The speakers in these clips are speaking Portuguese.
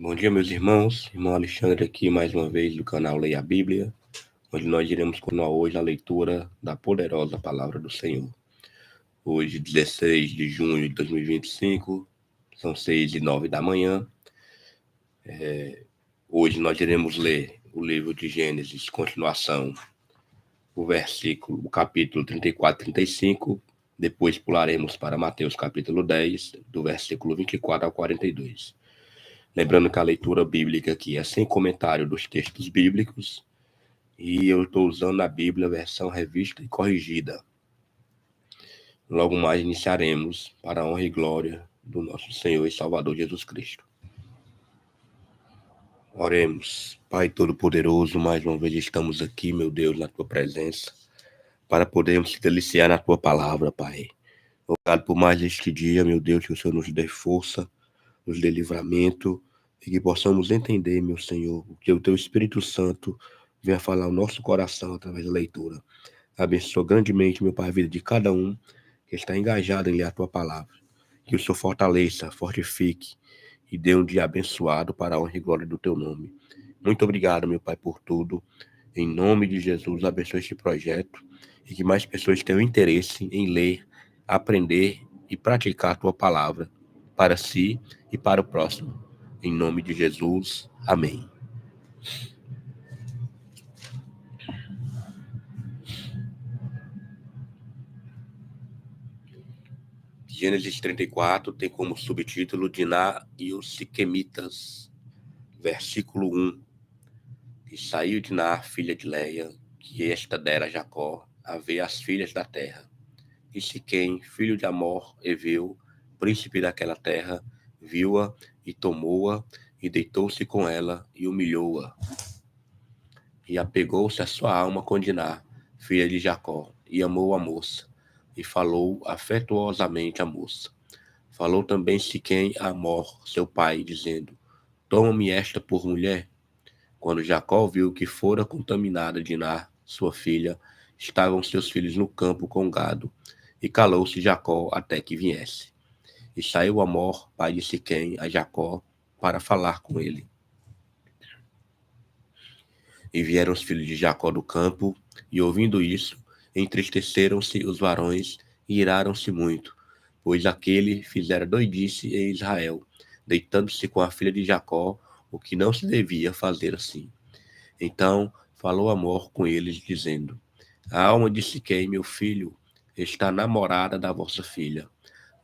Bom dia, meus irmãos. Irmão Alexandre aqui mais uma vez do canal Leia a Bíblia, onde nós iremos continuar hoje a leitura da poderosa Palavra do Senhor. Hoje, 16 de junho de 2025, são 6h09 da manhã. Hoje nós iremos ler o livro de Gênesis, continuação, o capítulo 34 e 35. Depois pularemos para Mateus capítulo 10, do versículo 24 ao 42. Lembrando que a leitura bíblica aqui é sem comentário dos textos bíblicos e eu estou usando a Bíblia versão revista e corrigida. Logo mais iniciaremos para a honra e glória do nosso Senhor e Salvador Jesus Cristo. Oremos. Pai Todo-Poderoso, mais uma vez estamos aqui, meu Deus, na Tua presença, para podermos se deliciar na Tua palavra, Pai. Obrigado por mais este dia, meu Deus, que o Senhor nos dê força, nos dê livramento, e que possamos entender, meu Senhor, o que o Teu Espírito Santo venha falar ao nosso coração através da leitura. Abençoa grandemente, meu Pai, a vida de cada um que está engajado em ler a Tua palavra. Que o Senhor fortaleça, fortifique e dê um dia abençoado para a honra e glória do Teu nome. Muito obrigado, meu Pai, por tudo. Em nome de Jesus, abençoe este projeto e que mais pessoas tenham interesse em ler, aprender e praticar a Tua palavra para si e para o próximo. Em nome de Jesus, amém. Gênesis 34 tem como subtítulo Diná e os Siquemitas, versículo 1. E saiu Diná, filha de Leia, que esta dera a Jacó, a ver as filhas da terra. E Siquém, filho de Amor, Eveu, príncipe daquela terra, viu-a e tomou-a, e deitou-se com ela, e humilhou-a. E apegou-se a sua alma com Diná, filha de Jacó, e amou a moça, e falou afetuosamente a moça. Falou também Siquém a Amor, seu pai, dizendo: Toma-me esta por mulher. Quando Jacó viu que fora contaminada Diná, sua filha, estavam seus filhos no campo com gado, e calou-se Jacó até que viesse. E saiu Amor, pai de Siquém, a Jacó, para falar com ele. E vieram os filhos de Jacó do campo, e ouvindo isso, entristeceram-se os varões e iraram-se muito, pois aquele fizera doidice em Israel, deitando-se com a filha de Jacó, o que não se devia fazer assim. Então falou Amor com eles, dizendo: A alma de Siquém, meu filho, está namorada da vossa filha.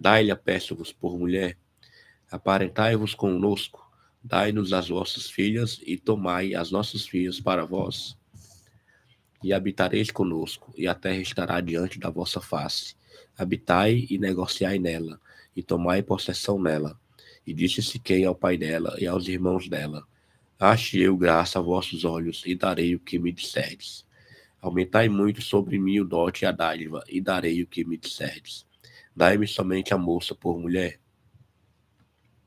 Dai-lhe, peço-vos, por mulher. Aparentai-vos conosco. Dai-nos as vossas filhas e tomai as nossas filhas para vós. E habitareis conosco, e a terra estará diante da vossa face. Habitai e negociai nela, e tomai possessão nela. E disse Siquém ao pai dela e aos irmãos dela: Ache eu graça a vossos olhos, e darei o que me disserdes. Aumentai muito sobre mim o dote e a dádiva, e darei o que me disserdes. Dai-me somente a moça por mulher.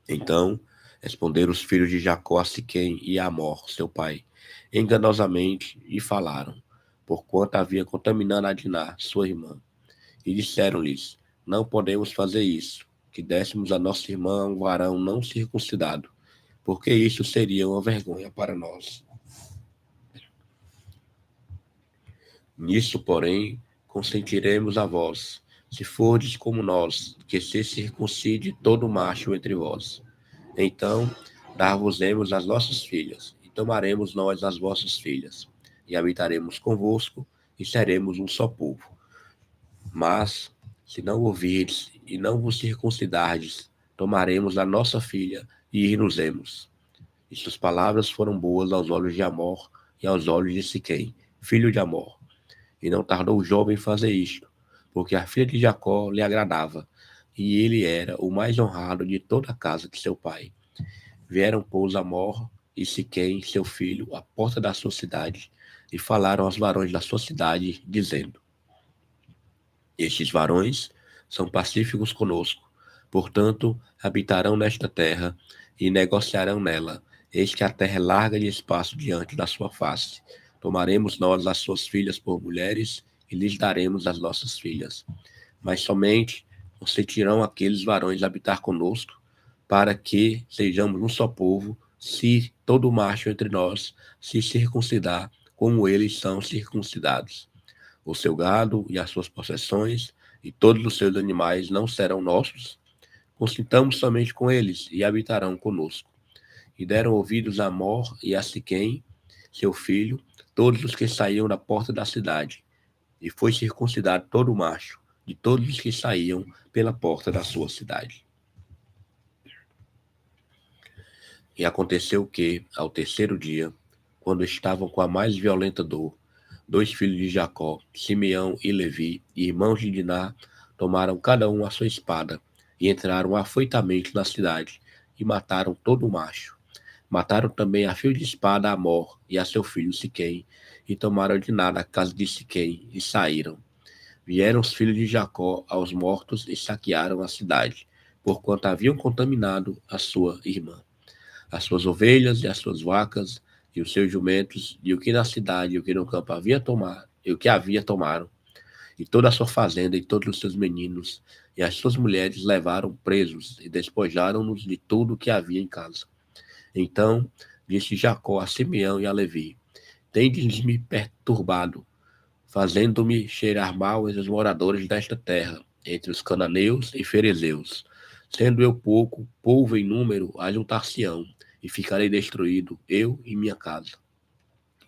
Então responderam os filhos de Jacó a Siquém e a Amor, seu pai, enganosamente, e falaram, porquanto havia contaminado a Diná, sua irmã. E disseram-lhes: Não podemos fazer isso, que dessemos a nossa irmã a um varão não circuncidado, porque isso seria uma vergonha para nós. Nisso, porém, consentiremos a vós, se fordes como nós, que se circuncide todo macho entre vós. Então, dar-vos-emos as nossas filhas, e tomaremos nós as vossas filhas, e habitaremos convosco, e seremos um só povo. Mas, se não ouvirdes e não vos circuncidardes, tomaremos a nossa filha e ir-nos-emos. E suas palavras foram boas aos olhos de Amor e aos olhos de Siquém, filho de Amor. E não tardou o jovem fazer isto, porque a filha de Jacó lhe agradava, e ele era o mais honrado de toda a casa de seu pai. Vieram, pois, Amor e Siquém, seu filho, à porta da sua cidade, e falaram aos varões da sua cidade, dizendo: Estes varões são pacíficos conosco, portanto, habitarão nesta terra e negociarão nela. Eis que a terra é larga de espaço diante da sua face. Tomaremos nós as suas filhas por mulheres e lhes daremos as nossas filhas. Mas somente consentirão aqueles varões habitar conosco, para que sejamos um só povo, se todo macho entre nós se circuncidar, como eles são circuncidados. O seu gado e as suas possessões e todos os seus animais não serão nossos? Consintamos somente com eles e habitarão conosco. E deram ouvidos a Amor e a Siquém, seu filho, todos os que saíam da porta da cidade. E foi circuncidado todo macho, de todos os que saíam pela porta da sua cidade. E aconteceu que, ao terceiro dia, quando estavam com a mais violenta dor, dois filhos de Jacó, Simeão e Levi, irmãos de Diná, tomaram cada um a sua espada e entraram afoitamente na cidade e mataram todo o macho. Mataram também a fio de espada a Amor e a seu filho Siquém, e tomaram Diná da casa de Siquém e saíram. Vieram os filhos de Jacó aos mortos e saquearam a cidade, porquanto haviam contaminado a sua irmã. As suas ovelhas e as suas vacas, e os seus jumentos, e o que na cidade e o que no campo havia tomado, e o que havia tomaram, e toda a sua fazenda e todos os seus meninos, e as suas mulheres levaram presos, e despojaram-nos de tudo o que havia em casa. Então disse Jacó a Simeão e a Levi: Tendes-me perturbado, fazendo-me cheirar mal entre os moradores desta terra, entre os cananeus e ferezeus. Sendo eu pouco, povo em número, ajuntar-se-ão, e ficarei destruído, eu e minha casa.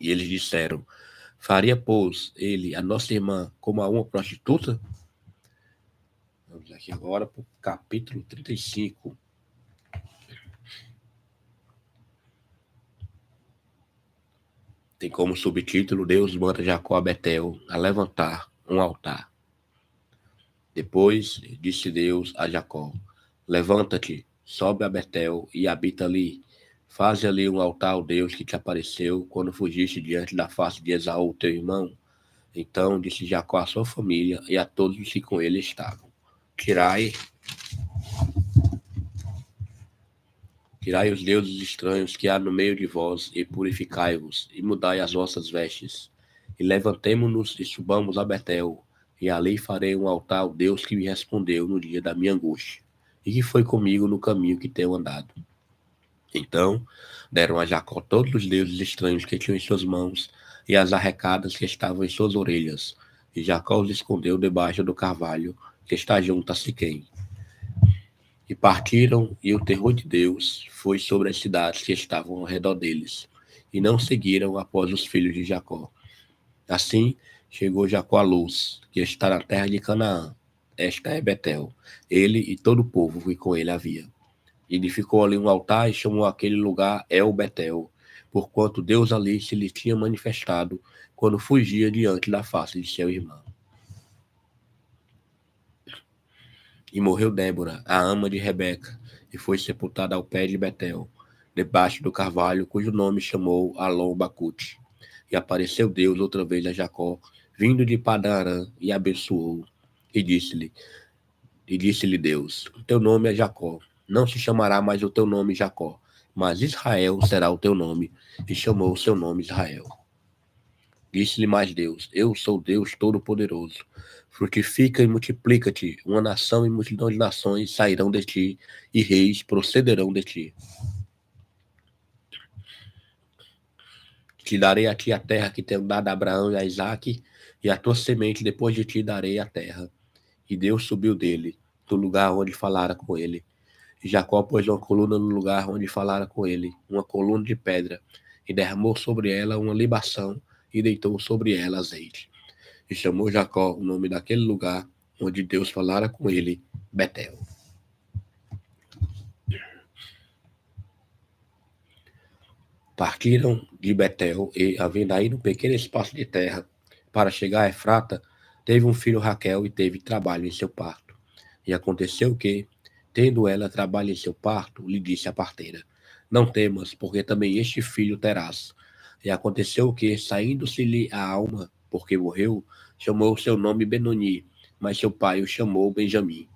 E eles disseram: Faria, pois, ele a nossa irmã como a uma prostituta? Vamos aqui agora para o capítulo 35. Tem como subtítulo: Deus manda Jacó a Betel a levantar um altar. Depois disse Deus a Jacó: Levanta-te, sobe a Betel e habita ali. Faze ali um altar ao Deus que te apareceu quando fugiste diante da face de Esaú, teu irmão. Então disse Jacó à sua família e a todos os que com ele estavam: Tirai os deuses estranhos que há no meio de vós, e purificai-vos, e mudai as vossas vestes. E levantemo-nos e subamos a Betel, e ali farei um altar ao Deus que me respondeu no dia da minha angústia, e que foi comigo no caminho que tenho andado. Então deram a Jacó todos os deuses estranhos que tinham em suas mãos, e as arrecadas que estavam em suas orelhas, e Jacó os escondeu debaixo do carvalho que está junto a Siquém. E partiram, e o terror de Deus foi sobre as cidades que estavam ao redor deles, e não seguiram após os filhos de Jacó. Assim chegou Jacó a Luz, que está na terra de Canaã. Esta é Betel, ele e todo o povo que com ele havia. E edificou ali um altar e chamou aquele lugar El Betel, porquanto Deus ali se lhe tinha manifestado quando fugia diante da face de seu irmão. E morreu Débora, a ama de Rebeca, e foi sepultada ao pé de Betel, debaixo do carvalho, cujo nome chamou Alon-Bacute. E apareceu Deus outra vez a Jacó, vindo de Padan-Arã, e abençoou. E disse-lhe Deus: O teu nome é Jacó, não se chamará mais o teu nome Jacó, mas Israel será o teu nome. E chamou o seu nome Israel. Disse-lhe mais Deus: Eu sou Deus Todo-Poderoso. Frutifica e multiplica-te, uma nação e multidão de nações sairão de ti, e reis procederão de ti. Te darei a ti a terra que tenho dado a Abraão e a Isaque, e a tua semente depois de ti darei a terra. E Deus subiu dele, do lugar onde falara com ele. E Jacó pôs uma coluna no lugar onde falara com ele, uma coluna de pedra, e derramou sobre ela uma libação, e deitou sobre ela azeite. E chamou Jacó o nome daquele lugar onde Deus falara com ele, Betel. Partiram de Betel e, havendo ainda um pequeno espaço de terra para chegar a Efrata, teve um filho Raquel e teve trabalho em seu parto. E aconteceu que, tendo ela trabalho em seu parto, lhe disse a parteira: Não temas, porque também este filho terás. E aconteceu que, saindo-se-lhe a alma, porque morreu, chamou o seu nome Benoni, mas seu pai o chamou Benjamim.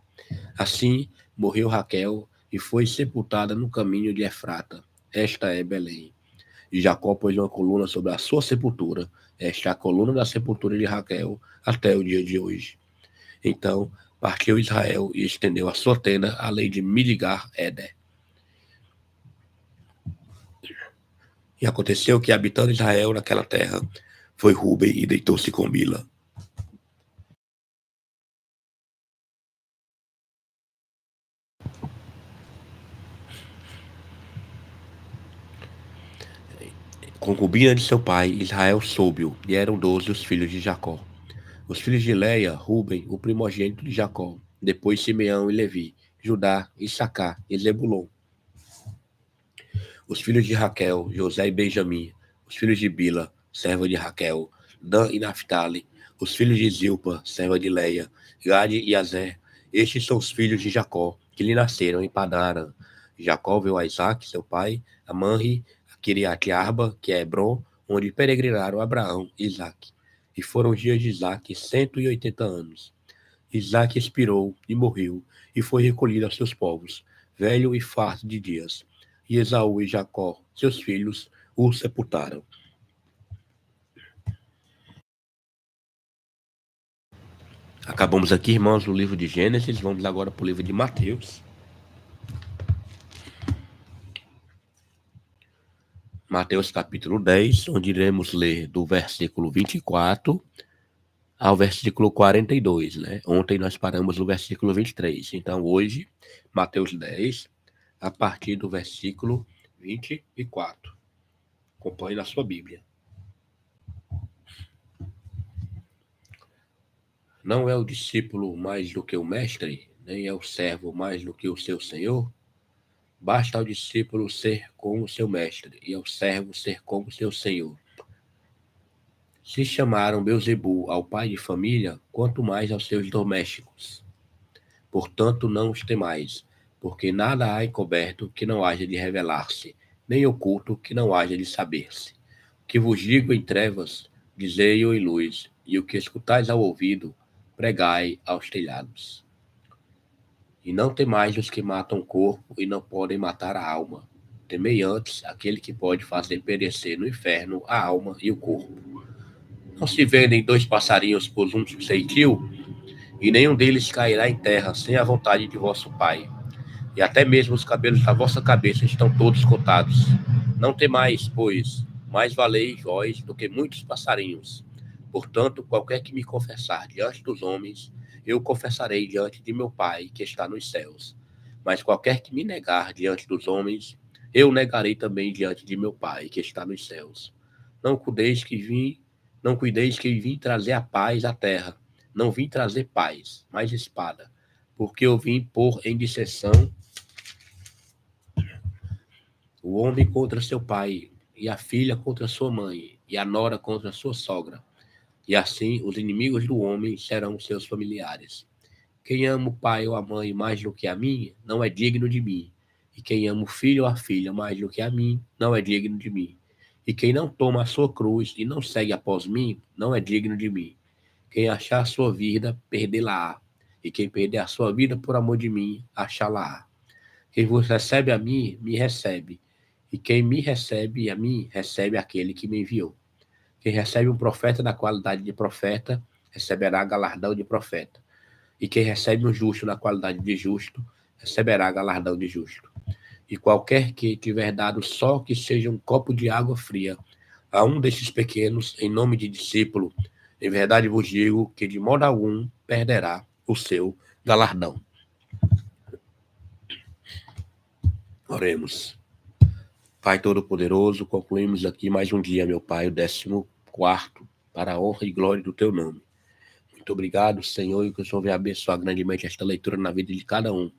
Assim morreu Raquel e foi sepultada no caminho de Efrata. Esta é Belém. E Jacó pôs uma coluna sobre a sua sepultura. Esta é a coluna da sepultura de Raquel até o dia de hoje. Então partiu Israel e estendeu a sua tenda além de Midgar Eder. E aconteceu que, habitando Israel naquela terra, foi Ruben e deitou-se com Bila. Concubina de seu pai, Israel soube-o, e eram 12 os filhos de Jacó. Os filhos de Leia, Ruben, o primogênito de Jacó, depois Simeão e Levi, Judá, Issacar e Zebulon. Os filhos de Raquel, José e Benjamim, os filhos de Bila, serva de Raquel, Dan e Naphtali, os filhos de Zilpa, serva de Leia, Gade e Azer. Estes são os filhos de Jacó, que lhe nasceram em Padã. Jacó viu a Isaac, seu pai, a Manri, a Kiriat-Arba, que é Hebron, onde peregrinaram Abraão e Isaac. E foram os dias de Isaac 180 anos. Isaac expirou e morreu, e foi recolhido aos seus povos, velho e farto de dias. E Esaú e Jacó, seus filhos, o sepultaram. Acabamos aqui, irmãos, no livro de Gênesis. Vamos agora para o livro de Mateus. Mateus capítulo 10, onde iremos ler do versículo 24 ao versículo 42, né? Ontem nós paramos no versículo 23. Então, hoje, Mateus 10, a partir do versículo 24. Acompanhe na sua Bíblia. Não é o discípulo mais do que o mestre, nem é o servo mais do que o seu senhor? Basta ao discípulo ser como o seu mestre, e ao servo ser como o seu senhor. Se chamaram Beelzebu ao pai de família, quanto mais aos seus domésticos. Portanto, não os temais, porque nada há encoberto que não haja de revelar-se, nem oculto que não haja de saber-se. O que vos digo em trevas, dizei-o em luz, e o que escutais ao ouvido, pregai aos telhados. E não temais os que matam o corpo e não podem matar a alma. Temei antes aquele que pode fazer perecer no inferno a alma e o corpo. Não se vendem 2 passarinhos por um ceitil, e nenhum deles cairá em terra sem a vontade de vosso Pai. E até mesmo os cabelos da vossa cabeça estão todos contados. Não temais, pois, mais valeis vós do que muitos passarinhos. Portanto, qualquer que me confessar diante dos homens, eu confessarei diante de meu Pai que está nos céus. Mas qualquer que me negar diante dos homens, eu negarei também diante de meu Pai que está nos céus. Não cuideis que vim trazer a paz à terra. Não vim trazer paz, mas espada, porque eu vim pôr em dissensão o homem contra seu pai, e a filha contra sua mãe, e a nora contra sua sogra. E assim os inimigos do homem serão seus familiares. Quem ama o pai ou a mãe mais do que a mim, não é digno de mim. E quem ama o filho ou a filha mais do que a mim, não é digno de mim. E quem não toma a sua cruz e não segue após mim, não é digno de mim. Quem achar a sua vida, perdê-la-á. E quem perder a sua vida por amor de mim, achá-la-á. Quem vos recebe a mim, me recebe. E quem me recebe a mim, recebe aquele que me enviou. Quem recebe um profeta na qualidade de profeta, receberá galardão de profeta. E quem recebe um justo na qualidade de justo, receberá galardão de justo. E qualquer que tiver dado só que seja um copo de água fria a um desses pequenos, em nome de discípulo, em verdade vos digo que de modo algum perderá o seu galardão. Oremos. Pai Todo-Poderoso, concluímos aqui mais um dia, meu Pai, o 14º, para a honra e glória do Teu nome. Muito obrigado, Senhor, e que o Senhor venha abençoar grandemente esta leitura na vida de cada um,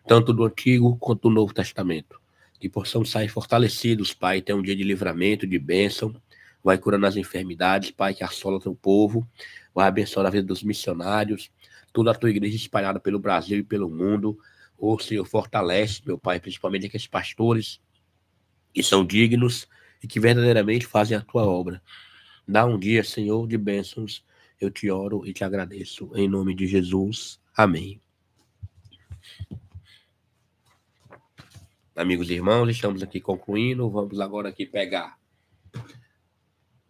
tanto do Antigo quanto do Novo Testamento. Que possamos sair fortalecidos, Pai, ter um dia de livramento, de bênção, vai curando as enfermidades, Pai, que assola o Teu povo, vai abençoar a vida dos missionários, toda a Tua igreja espalhada pelo Brasil e pelo mundo. Ô, Senhor, fortalece, meu Pai, principalmente aqueles pastores que são dignos e que verdadeiramente fazem a tua obra. Dá um dia, Senhor, de bênçãos. Eu te oro e te agradeço. Em nome de Jesus. Amém. Amigos e irmãos, estamos aqui concluindo. Vamos agora aqui pegar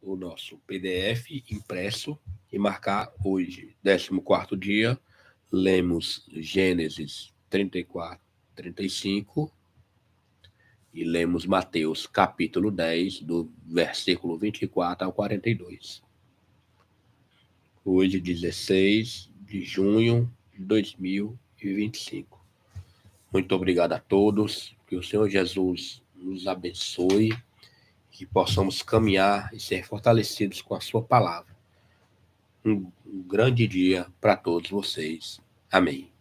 o nosso PDF impresso e marcar hoje, 14º dia. Lemos Gênesis 34, 35. e lemos Mateus capítulo 10, do versículo 24 ao 42. Hoje, 16 de junho de 2025. Muito obrigado a todos, que o Senhor Jesus nos abençoe, que possamos caminhar e ser fortalecidos com a sua palavra. Um grande dia para todos vocês. Amém.